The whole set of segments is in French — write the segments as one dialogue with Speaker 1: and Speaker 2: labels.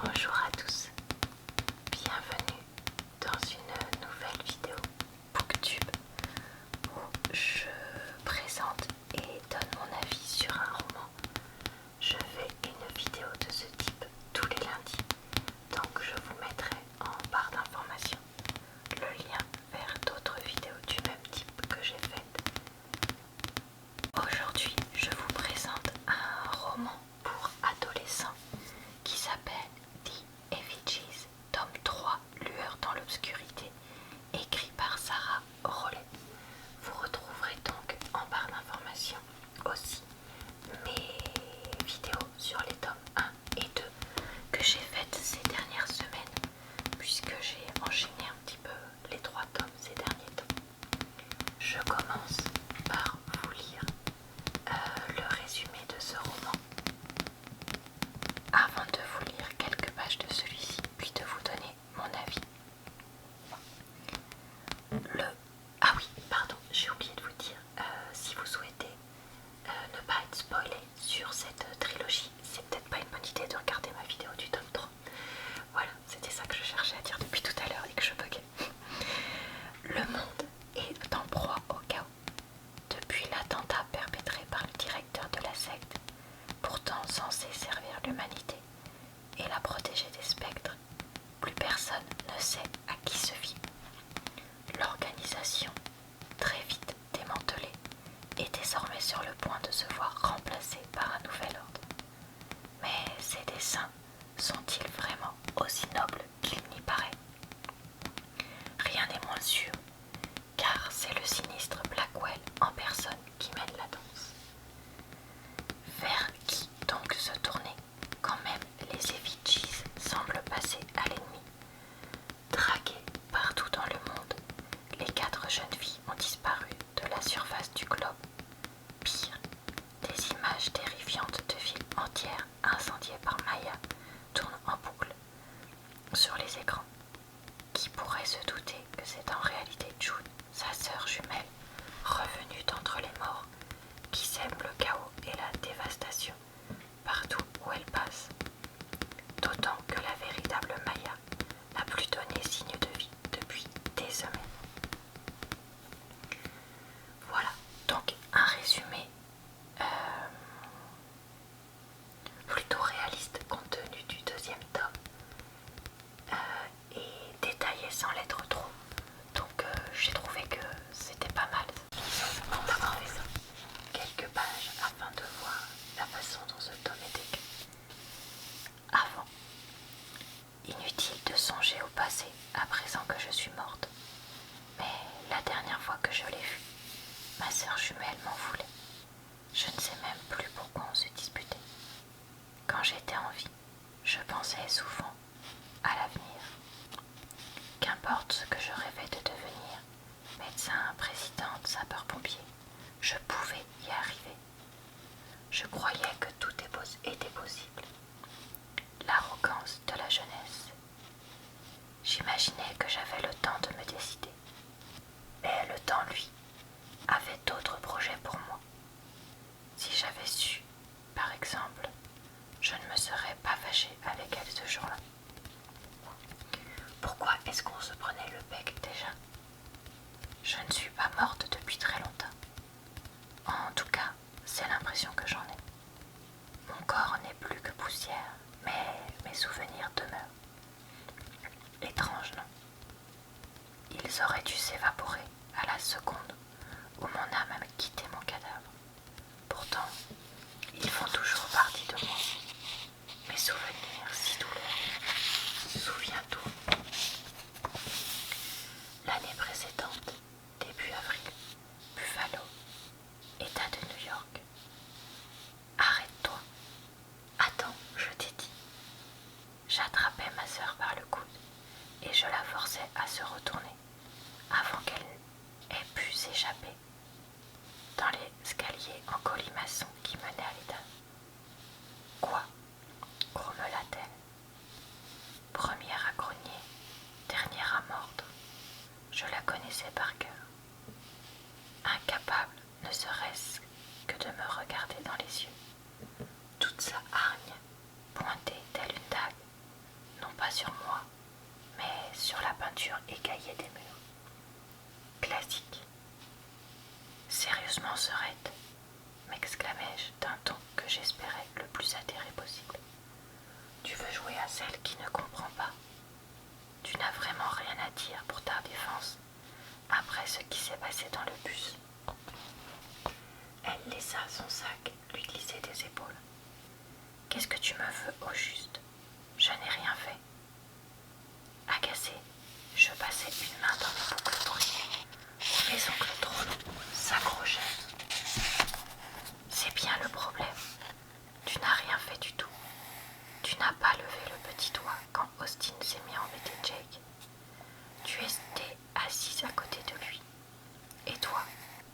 Speaker 1: Bonjour à tous, bienvenue dans une nouvelle vidéo Booktube où je présente et donne mon avis sur un roman. Je fais une vidéo de ce type tous les lundis, donc je vous mettrai en barre d'informations le lien vers d'autres vidéos du même type que j'ai faites. Aujourd'hui, je vous présente un roman pour adolescents qui s'appelle The Effigies, tome 3, Lueur dans l'obscurité, écrit par Sarah Rollet. Vous retrouverez donc en barre d'informations aussi mes vidéos sur les tomes 1 et 2 que j'ai faites ces dernières semaines, puisque j'ai enchaîné un petit peu les 3 tomes ces derniers temps. Je commence par vous lire le résumé de ce roman avant de vous lire quelques pages de celui-ci, puis de vous donner mon avis. Ah oui, pardon, j'ai oublié de vous dire, si vous souhaitez ne pas être spoilé sur cette trilogie, c'est peut-être pas une bonne idée de regarder ma vidéo du tome 3. Voilà, c'était ça que je cherchais à dire depuis tout à l'heure et que je buguais. Le monde est en proie au chaos. Depuis l'attentat perpétré par le directeur de la secte, pourtant censé servir l'humanité et la protéger des spectres, plus personne ne sait à qui se fie. L'organisation, très vite démantelée, est désormais sur le point de se voir remplacée par un nouvel ordre. Mais ces desseins sont-ils vraiment aussi nobles qu'il n'y paraît? Rien n'est moins sûr, car c'est le sinistre Blackwell en personne qui mène la danse. Vers qui donc se tourner quand même les Effigies semblent passer à l'ennemi? Draguées partout dans le monde, les 4 jeunes filles ont disparu de la surface du globe. Pire, des images terrifiantes de villes entières incendiées par Maya tournent en boucle sur les écrans. Qui pourrait se douter que c'est en réalité June, sa sœur jumelle, revenue d'entre les morts, qui sème le chaos et la dévastation partout où elle passe. D'autant que la véritable Maya n'a plus donné signe de vie depuis des semaines. Voilà, donc un résumé plutôt réaliste compte tenu du deuxième tome et détaillé sans l'être trop. Donc j'ai trouvé que c'était pas mal d'avoir fait ça. Quelques pages afin de voir la façon dont ce tome est écrit. Avant, inutile de songer au passé à présent que je suis morte. Mais la dernière fois que je l'ai vue, ma sœur jumelle m'en voulait. Je ne sais même plus pourquoi on se disputait. Quand j'étais en vie, je pensais souvent à l'avenir. Qu'importe ce que je rêvais de devenir, médecin, présidente, sapeur-pompier, je pouvais y arriver. Je croyais que tout était possible. L'arrogance de la jeunesse. J'imaginais que j'avais le temps de me décider. Mais le temps, lui, avait d'autres projets pour moi. Si j'avais su, par exemple, je ne me serais pas fâchée avec elle ce jour-là. Pourquoi est-ce qu'on se prenait le bec déjà? Je ne suis pas morte depuis très longtemps. En tout cas, c'est l'impression que j'en ai. Mon corps n'est plus que poussière, mais mes souvenirs demeurent. Étrange, non? Ils auraient dû s'évaporer à la seconde où mon âme a quitté mon cadavre. Pourtant, ils font toujours partie de moi. Mes souvenirs si douloureux. Souviens-toi. L'année précédente, début avril, Buffalo, État de New York. Arrête-toi. Attends, je t'ai dit. J'attrapais ma sœur par le coude et je la forçais à se retourner avant qu'elle ait pu s'échapper dans l'escalier en colimaçon qui menait à l'étage. Quoi? Grommela-t-elle. Première à grogner, dernière à mordre. Je la connaissais par cœur. Incapable, ne serait-ce que de me regarder dans les yeux. Toute sa hargne pointée telle une dague. sur la peinture écaillée des murs. Classique. Sérieusement, Serette, m'exclamai-je d'un ton que j'espérais le plus atterré possible. Tu veux jouer à celle qui ne comprend pas? Tu n'as vraiment rien à dire pour ta défense après ce qui s'est passé dans le bus. Elle laissa son sac lui glisser des épaules. Qu'est-ce que tu me veux au juste? Je n'ai rien fait. Agacé, je passai une main dans mes boucles brunes, où mes ongles trop longs s'accrochaient. C'est bien le problème. Tu n'as rien fait du tout. Tu n'as pas levé le petit doigt quand Austin s'est mis à embêter Jake. Tu étais assise à côté de lui. Et toi,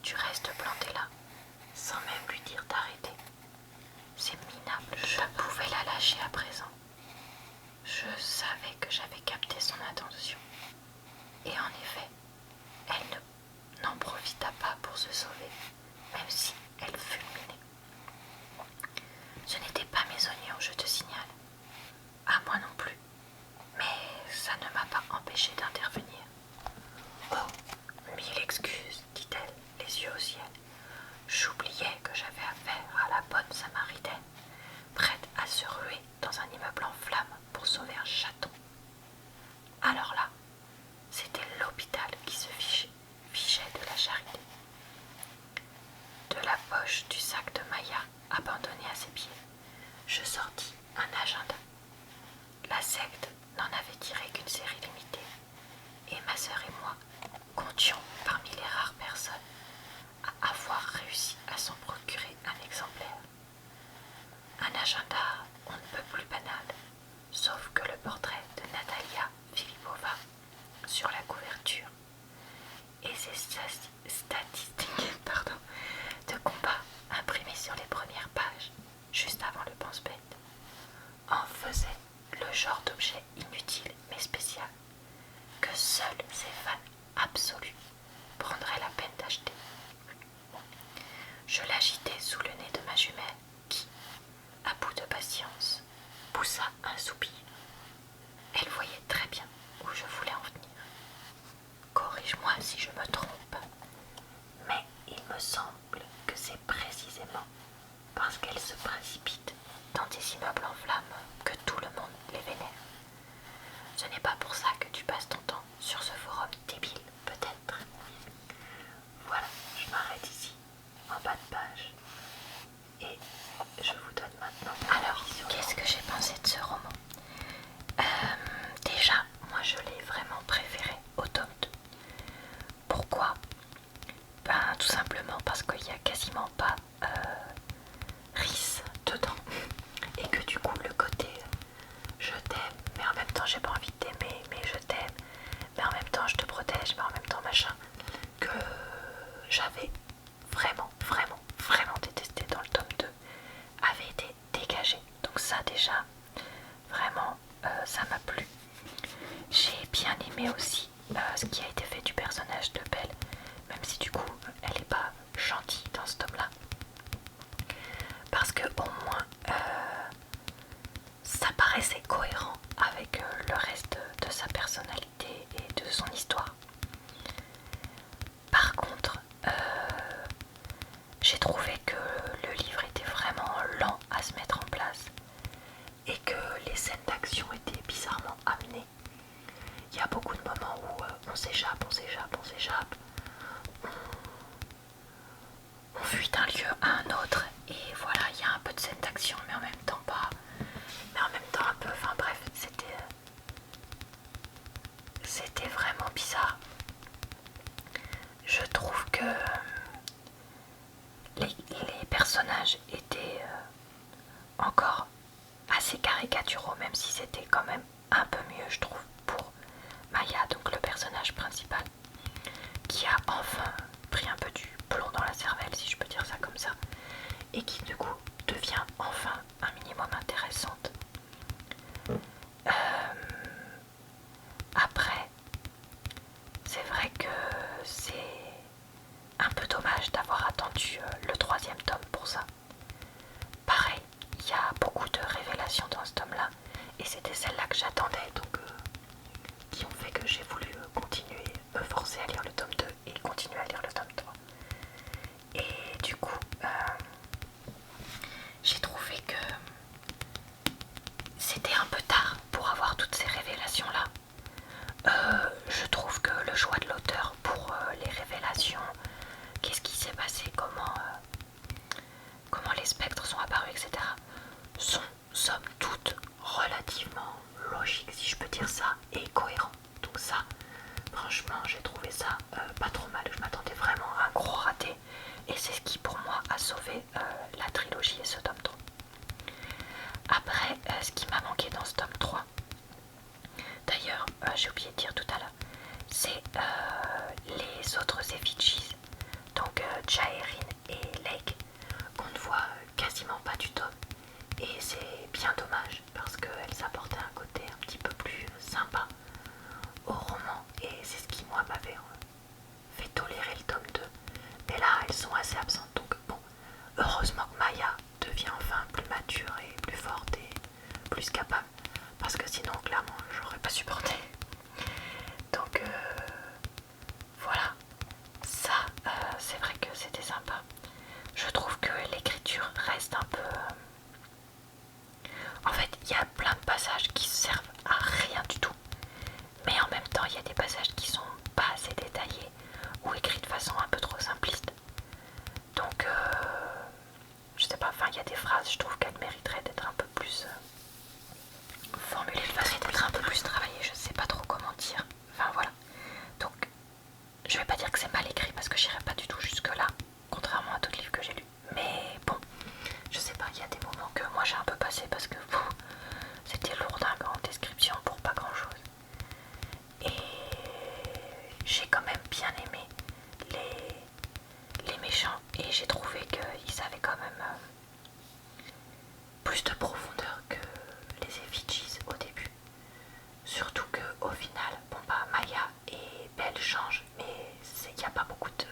Speaker 1: tu restes planté là, sans même lui dire d'arrêter. C'est minable. Je pouvais la lâcher à présent. Je savais que j'avais capté son attention. Et en effet, elle n'en profita pas pour se sauver, même si elle fulminait. Ce n'étaient pas mes oignons, je te signale. À moi non plus. Mais ça ne m'a pas empêché d'intervenir. Oh, mille excuses, dit-elle, les yeux au ciel. J'oubliais que j'avais affaire à la bonne Samaritaine, prête à se ruer dans un immeuble en flammes pour sauver un chaton. Alors là, c'était l'hôpital qui se fichait de la charité. De la poche du sac de Maya abandonné à ses pieds, je sortis un agenda. La secte n'en avait tiré qu'une série limitée, et ma sœur et moi comptions parmi les rares personnes à avoir réussi à s'en procurer un exemplaire. Un agenda on ne peut plus banal, sauf que le portrait de Natalia Filipova sur la couverture et ses statistiques de combat imprimées sur les premières pages, juste avant le pense-bête, en faisaient le genre d'objet inutile mais spécial que seuls ces fans absolus prendraient la peine d'acheter. Je l'agitais sous le nez de ma jumelle qui, à bout de patience, poussa un soupir. Elle voyait très bien où je voulais en venir. Corrige-moi si je me trompe, mais il me semble que c'est précisément parce qu'elle se précipite dans des immeubles en flammes que tout le monde les vénère. Ce n'est pas pour ça que tu passes ton temps sur ce forum débile, peut-être. Voilà, je m'arrête ici, en bas de page, et je vous donne maintenant. Alors, qu'est-ce que j'ai pensé de ce roman? Déjà, moi je l'ai vraiment préféré au tome 2. Pourquoi? Ben, tout simplement parce qu'il n'y a quasiment pas Rhys dedans, et que du coup le côté je t'aime mais en même temps j'ai pas envie de t'aimer, mais je t'aime mais en même temps je te protège, mais en même temps machin, que j'avais vraiment détesté dans le tome 2 avait été dégagé. Donc ça déjà vraiment ça m'a plu. J'ai bien aimé aussi ce qui a été fait du personnage de Belle, même si du coup elle n'est pas gentille dans ce tome là, parce que au moins ça paraissait cohérent avec le reste de sa personnalité et de son histoire. Par contre, j'ai trouvé que le livre était vraiment lent à se mettre en place et que les scènes d'action étaient bizarrement amenées. Il y a beaucoup de moments où on s'échappe, on fuit d'un lieu à un autre, et voilà, il y a un peu de scène d'action, mais en même temps pas, mais en même temps un peu, enfin bref, c'était vraiment bizarre. Je trouve que les personnages étaient encore assez caricaturaux, même si c'était quand même un peu mieux, je trouve, pour Maya, donc le personnage principal, qui a enfin pris un peu du plomb dans la cervelle, si je peux dire ça comme ça, et qui du coup devient enfin un minimum intéressante. Après, c'est vrai que c'est un peu dommage d'avoir attendu le 3e tome pour ça. Pareil, il y a beaucoup de révélations dans ce tome-là, et c'était celle-là que j'attendais, donc qui ont fait que j'ai oublié de dire tout à l'heure, c'est les autres effigies, donc Jaerin et Lake, qu'on ne voit quasiment pas du tome. Et c'est bien dommage parce qu'elles apportaient un côté un petit peu plus sympa au roman. Et c'est ce qui, moi, m'avait fait tolérer le tome 2. Mais là, elles sont assez absentes. Donc bon, heureusement que Maya devient enfin plus mature et plus forte et plus capable. Parce que sinon, clairement, j'aurais pas supporté. Donc voilà, ça, c'est vrai que c'était sympa. Je trouve que l'écriture reste un peu... En fait, il y a plein de passages qui servent à rien du tout. Mais en même temps, il y a des passages qui sont pas assez détaillés ou écrits de façon un peu trop simpliste. Donc, je sais pas, enfin, il y a des phrases, je trouve qu'elles mériteraient d'être un peu plus formulées de façon d'être un peu plus travaillées. Je sais pas trop comment dire. Enfin, voilà. Donc, je vais pas dire que c'est mal écrit parce que j'irai pas du tout jusque-là, contrairement à d'autres livres que j'ai lus. Mais bon, je sais pas, il y a des moments que moi j'ai un peu passé parce que c'était lourdingue en description pour pas grand-chose. Et j'ai quand même bien aimé les méchants et j'ai trouvé qu'ils avaient quand même plus de profondeur que les effigies au début. Surtout qu'au final, bon bah Maya et Belle changent, mais il n'y a pas beaucoup de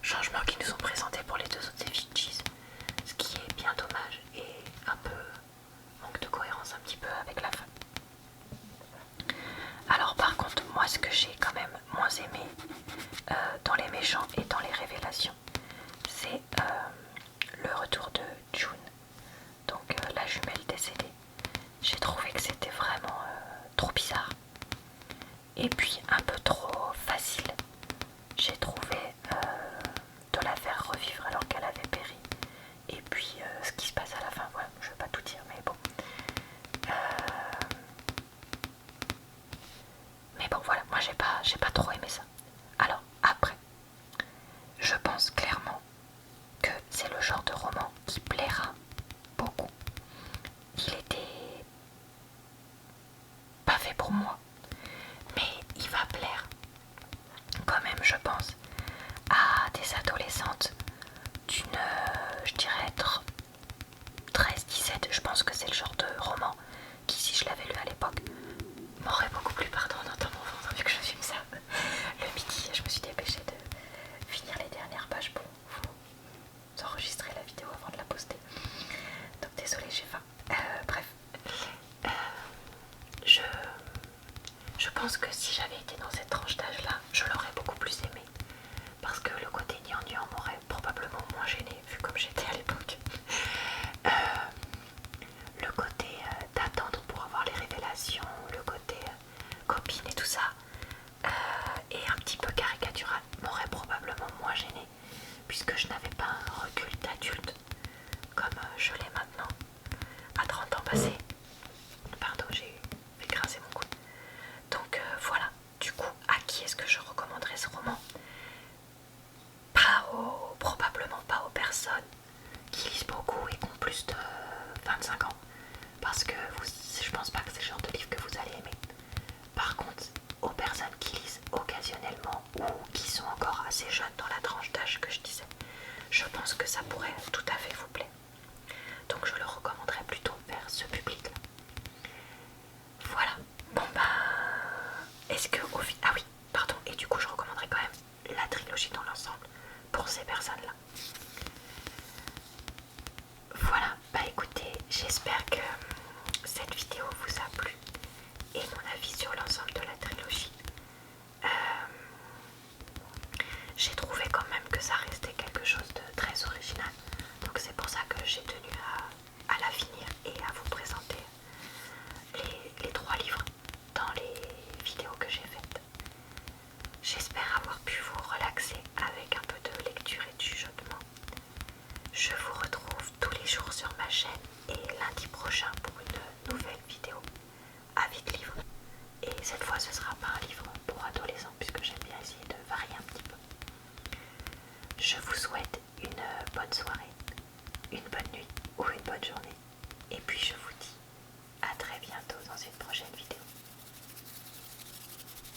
Speaker 1: changements qui nous sont présentés pour les deux autres effigies, ce qui est bien dommage et un peu manque de cohérence un petit peu avec la fin. Alors par contre, moi ce que j'ai quand même moins aimé dans les méchants et dans les révélations, c'est le retour de June, donc la jumelle décédée. J'ai trouvé que c'était vraiment trop bizarre et puis un peu trop facile. J'ai trouvé de la faire revivre alors qu'elle avait péri. Et puis ce qui se passe à la fin, voilà, je ne vais pas tout dire, mais bon. Mais bon, voilà, moi j'ai pas trop aimé ça. Alors après, je pense clairement que c'est le genre de roman qui plaira beaucoup. Il était pas fait pour moi, mais il va plaire quand même, je pense, à des adolescentes d'une, je dirais, 13-17. Je pense que c'est le genre de roman qui, si je l'avais lu à l'époque, m'aurait beaucoup plu. Pardon, dans mon ventre vu que je filme ça le midi. Je me suis dépêchée de finir les dernières pages pour vous enregistrer la vidéo avant de la poster. Donc désolée, j'ai faim. Bref, je pense que si j'avais été dans cette tranche d'âge là, je l'aurais beaucoup plus aimé. Parce que le côté gnangnan m'aurait probablement moins gêné vu comme j'étais à l'époque. Le côté d'attendre pour avoir les révélations, le côté copine et tout ça, et un petit peu caricatural m'aurait probablement moins gêné puisque je n'avais pas un recul d'adulte comme je l'ai maintenant à 30 ans passés. Pardon, j'ai fait grincer mon coude. Donc voilà, du coup, à qui est-ce que je recommanderais ce roman? Probablement pas aux personnes qui lisent beaucoup et qui ont plus de 25 ans. Parce que je pense pas que c'est le genre de livre que vous allez aimer. Par contre, aux personnes qui lisent occasionnellement ou qui sont encore assez jeunes dans la tranche d'âge que je disais, je pense que ça pourrait tout à fait vous plaire. Donc je le recommanderais plutôt vers ce public-là. Voilà. Bon bah... Est-ce que au final... Ah oui, pardon. Et du coup je recommanderais quand même la trilogie dans l'ensemble pour ces personnes-là. Voilà, bah écoutez, j'espère que cette vidéo vous a plu et mon avis sur l'ensemble de la trilogie. J'ai trouvé quand même que ça restait quelque chose de très original, donc c'est pour ça que j'ai tenu à la finir et à vous présenter les 3 livres dans les vidéos que j'ai faites. J'espère avoir pu vous relaxer avec un peu de lecture et de chuchotement. Je vous retrouve tous les jours sur ma chaîne et lundi prochain pour une nouvelle vidéo avis de livres. Et cette fois ce sera pas un livre pour adolescents puisque j'aime bien essayer de varier un petit peu. Je vous souhaite une bonne soirée, une bonne nuit ou une bonne journée. Et puis je vous dis à très bientôt dans une prochaine vidéo.